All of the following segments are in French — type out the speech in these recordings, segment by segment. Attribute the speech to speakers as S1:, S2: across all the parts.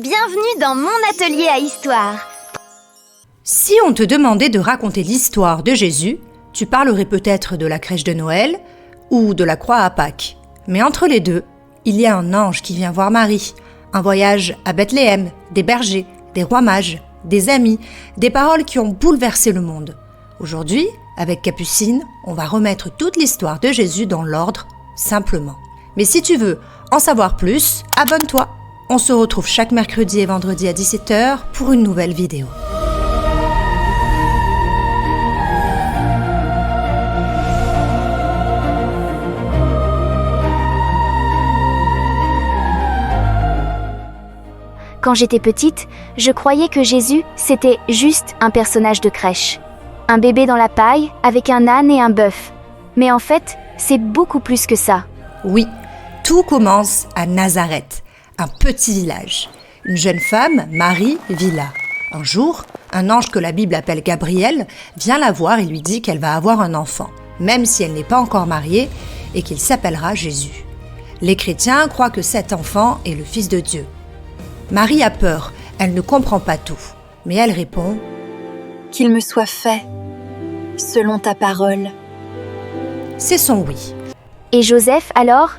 S1: Bienvenue dans mon atelier à histoire.
S2: Si on te demandait de raconter l'histoire de Jésus, tu parlerais peut-être de la crèche de Noël ou de la croix à Pâques. Mais entre les deux, il y a un ange qui vient voir Marie, un voyage à Bethléem, des bergers, des rois mages, des amis, des paroles qui ont bouleversé le monde. Aujourd'hui, avec Capucine, on va remettre toute l'histoire de Jésus dans l'ordre, simplement. Mais si tu veux en savoir plus, abonne-toi. On se retrouve chaque mercredi et vendredi à 17h pour une nouvelle vidéo.
S1: Quand j'étais petite, je croyais que Jésus, c'était juste un personnage de crèche. Un bébé dans la paille, avec un âne et un bœuf. Mais en fait, c'est beaucoup plus que ça.
S2: Oui, tout commence à Nazareth, un petit village. Une jeune femme, Marie, vit là. Un jour, un ange que la Bible appelle Gabriel vient la voir et lui dit qu'elle va avoir un enfant, même si elle n'est pas encore mariée, et qu'il s'appellera Jésus. Les chrétiens croient que cet enfant est le Fils de Dieu. Marie a peur, elle ne comprend pas tout, mais elle répond
S3: « Qu'il me soit fait, selon ta parole. »
S2: C'est son oui.
S1: Et Joseph, alors?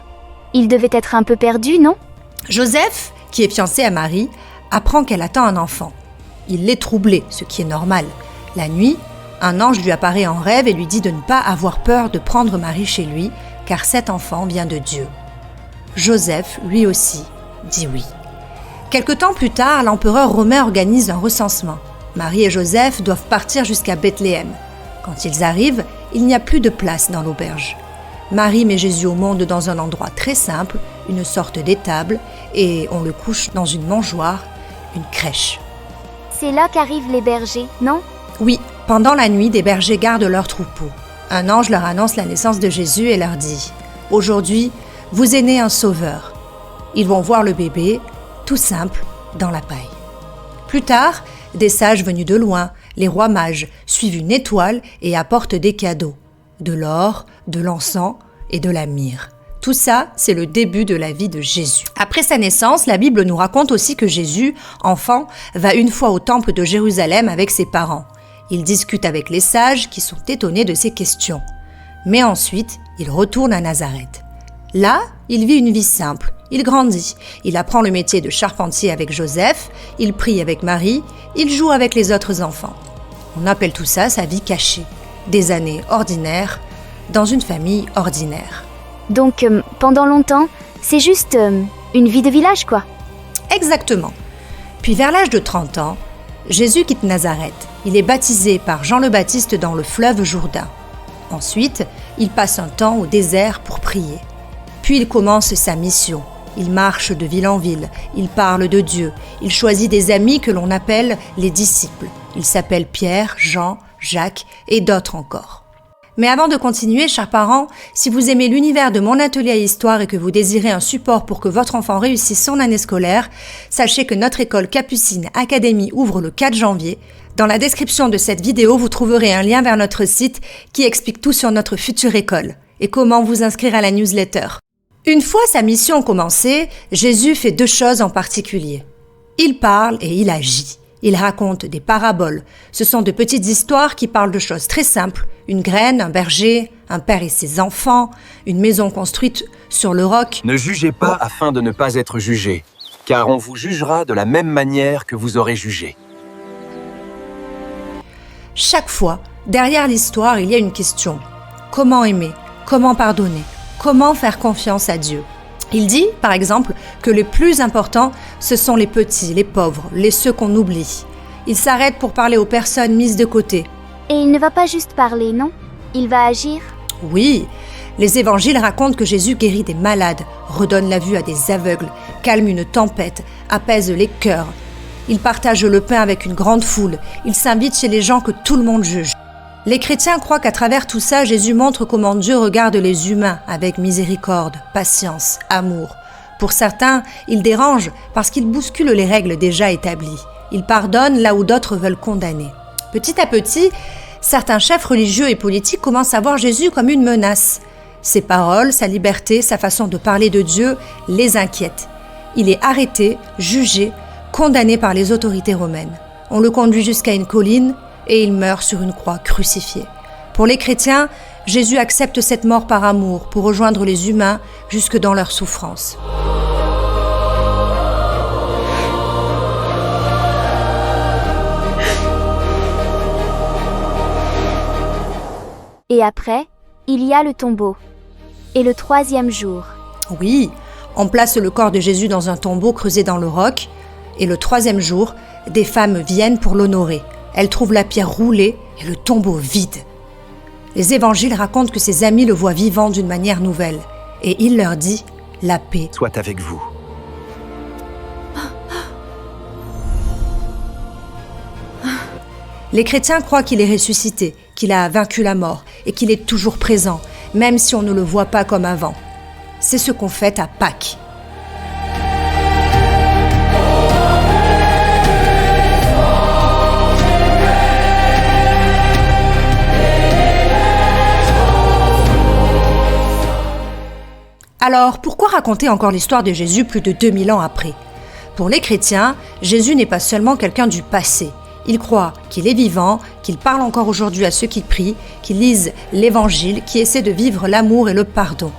S1: Il devait être un peu perdu, non?
S2: Joseph, qui est fiancé à Marie, apprend qu'elle attend un enfant. Il l'est troublé, ce qui est normal. La nuit, un ange lui apparaît en rêve et lui dit de ne pas avoir peur de prendre Marie chez lui, car cet enfant vient de Dieu. Joseph, lui aussi, dit oui. Quelque temps plus tard, l'empereur romain organise un recensement. Marie et Joseph doivent partir jusqu'à Bethléem. Quand ils arrivent, il n'y a plus de place dans l'auberge. Marie met Jésus au monde dans un endroit très simple, une sorte d'étable, et on le couche dans une mangeoire, une crèche.
S1: C'est là qu'arrivent les bergers, non?
S2: Oui, pendant la nuit, des bergers gardent leurs troupeaux. Un ange leur annonce la naissance de Jésus et leur dit « Aujourd'hui, vous est né un sauveur. » Ils vont voir le bébé, tout simple, dans la paille. Plus tard, des sages venus de loin, les rois mages, suivent une étoile et apportent des cadeaux. De l'or, de l'encens et de la myrrhe. Tout ça, c'est le début de la vie de Jésus. Après sa naissance, la Bible nous raconte aussi que Jésus, enfant, va une fois au temple de Jérusalem avec ses parents. Il discute avec les sages qui sont étonnés de ses questions. Mais ensuite, il retourne à Nazareth. Là, il vit une vie simple. Il grandit. Il apprend le métier de charpentier avec Joseph. Il prie avec Marie. Il joue avec les autres enfants. On appelle tout ça sa vie cachée. Des années ordinaires dans une famille ordinaire.
S1: Donc, pendant longtemps, c'est juste une vie de village, quoi.
S2: Exactement. Puis vers l'âge de 30 ans, Jésus quitte Nazareth. Il est baptisé par Jean le Baptiste dans le fleuve Jourdain. Ensuite, il passe un temps au désert pour prier. Puis il commence sa mission. Il marche de ville en ville, il parle de Dieu, il choisit des amis que l'on appelle les disciples. Ils s'appellent Pierre, Jean, Jacques et d'autres encore. Mais avant de continuer, chers parents, si vous aimez l'univers de mon atelier à histoire et que vous désirez un support pour que votre enfant réussisse son année scolaire, sachez que notre école Capucine Academy ouvre le 4 janvier. Dans la description de cette vidéo, vous trouverez un lien vers notre site qui explique tout sur notre future école et comment vous inscrire à la newsletter. Une fois sa mission commencée, Jésus fait 2 choses en particulier. Il parle et il agit. Il raconte des paraboles. Ce sont de petites histoires qui parlent de choses très simples. Une graine, un berger, un père et ses enfants, une maison construite sur le roc.
S4: Ne jugez pas afin de ne pas être jugé, car on vous jugera de la même manière que vous aurez jugé.
S2: Chaque fois, derrière l'histoire, il y a une question. Comment aimer? Comment pardonner? Comment faire confiance à Dieu? Il dit, par exemple, que les plus importants, ce sont les petits, les pauvres, ceux qu'on oublie. Il s'arrête pour parler aux personnes mises de côté.
S1: Et il ne va pas juste parler, non? Il va agir?
S2: Oui, les évangiles racontent que Jésus guérit des malades, redonne la vue à des aveugles, calme une tempête, apaise les cœurs. Il partage le pain avec une grande foule. Il s'invite chez les gens que tout le monde juge. Les chrétiens croient qu'à travers tout ça, Jésus montre comment Dieu regarde les humains avec miséricorde, patience, amour. Pour certains, il dérange parce qu'il bouscule les règles déjà établies. Il pardonne là où d'autres veulent condamner. Petit à petit, certains chefs religieux et politiques commencent à voir Jésus comme une menace. Ses paroles, sa liberté, sa façon de parler de Dieu les inquiètent. Il est arrêté, jugé, condamné par les autorités romaines. On le conduit jusqu'à une colline et il meurt sur une croix crucifié. Pour les chrétiens, Jésus accepte cette mort par amour pour rejoindre les humains jusque dans leur souffrance.
S1: Et après, il y a le tombeau. Et le 3e jour.
S2: Oui, on place le corps de Jésus dans un tombeau creusé dans le roc. Et le 3e jour, des femmes viennent pour l'honorer. Elles trouvent la pierre roulée et le tombeau vide. Les évangiles racontent que ses amis le voient vivant d'une manière nouvelle. Et il leur dit « La paix
S4: Soit avec vous. »
S2: Les chrétiens croient qu'il est ressuscité, qu'il a vaincu la mort et qu'il est toujours présent, même si on ne le voit pas comme avant. C'est ce qu'on fête à Pâques. Alors, pourquoi raconter encore l'histoire de Jésus plus de 2000 ans après ? Pour les chrétiens, Jésus n'est pas seulement quelqu'un du passé. Ils croient qu'il est vivant, qu'il parle encore aujourd'hui à ceux qui prient, qui lisent l'Évangile, qui essaient de vivre l'amour et le pardon.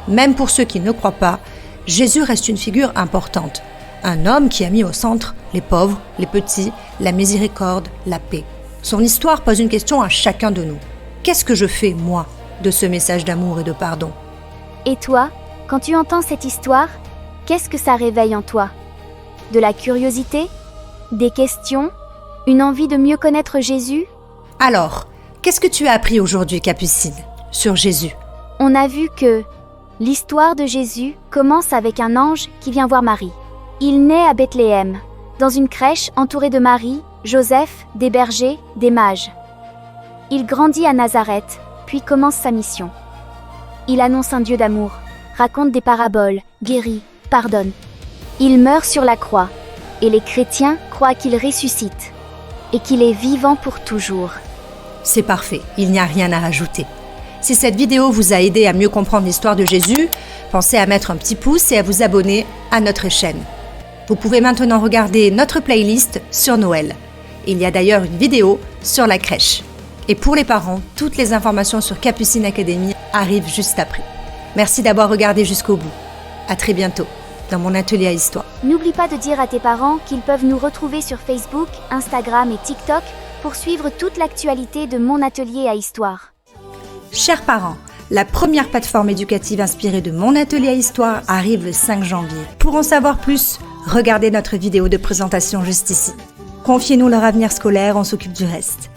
S2: Même pour ceux qui ne croient pas, Jésus reste une figure importante. Un homme qui a mis au centre les pauvres, les petits, la miséricorde, la paix. Son histoire pose une question à chacun de nous. Qu'est-ce que je fais, moi, de ce message d'amour et de pardon ?
S1: Et toi, quand tu entends cette histoire, qu'est-ce que ça réveille en toi ? De la curiosité ? Des questions ? Une envie de mieux connaître Jésus ?
S2: Alors, qu'est-ce que tu as appris aujourd'hui, Capucine, sur Jésus ?
S1: On a vu que l'histoire de Jésus commence avec un ange qui vient voir Marie. Il naît à Bethléem, dans une crèche entourée de Marie, Joseph, des bergers, des mages. Il grandit à Nazareth, puis commence sa mission. Il annonce un Dieu d'amour, raconte des paraboles, guérit, pardonne. Il meurt sur la croix, et les chrétiens croient qu'il ressuscite, et qu'il est vivant pour toujours.
S2: C'est parfait, il n'y a rien à rajouter. Si cette vidéo vous a aidé à mieux comprendre l'histoire de Jésus, pensez à mettre un petit pouce et à vous abonner à notre chaîne. Vous pouvez maintenant regarder notre playlist sur Noël. Il y a d'ailleurs une vidéo sur la crèche. Et pour les parents, toutes les informations sur Capucine Academy arrivent juste après. Merci d'avoir regardé jusqu'au bout. À très bientôt dans mon atelier à histoire.
S1: N'oublie pas de dire à tes parents qu'ils peuvent nous retrouver sur Facebook, Instagram et TikTok pour suivre toute l'actualité de mon atelier à histoire.
S2: Chers parents, la première plateforme éducative inspirée de mon atelier à histoire arrive le 5 janvier. Pour en savoir plus, regardez notre vidéo de présentation juste ici. Confiez-nous leur avenir scolaire, on s'occupe du reste.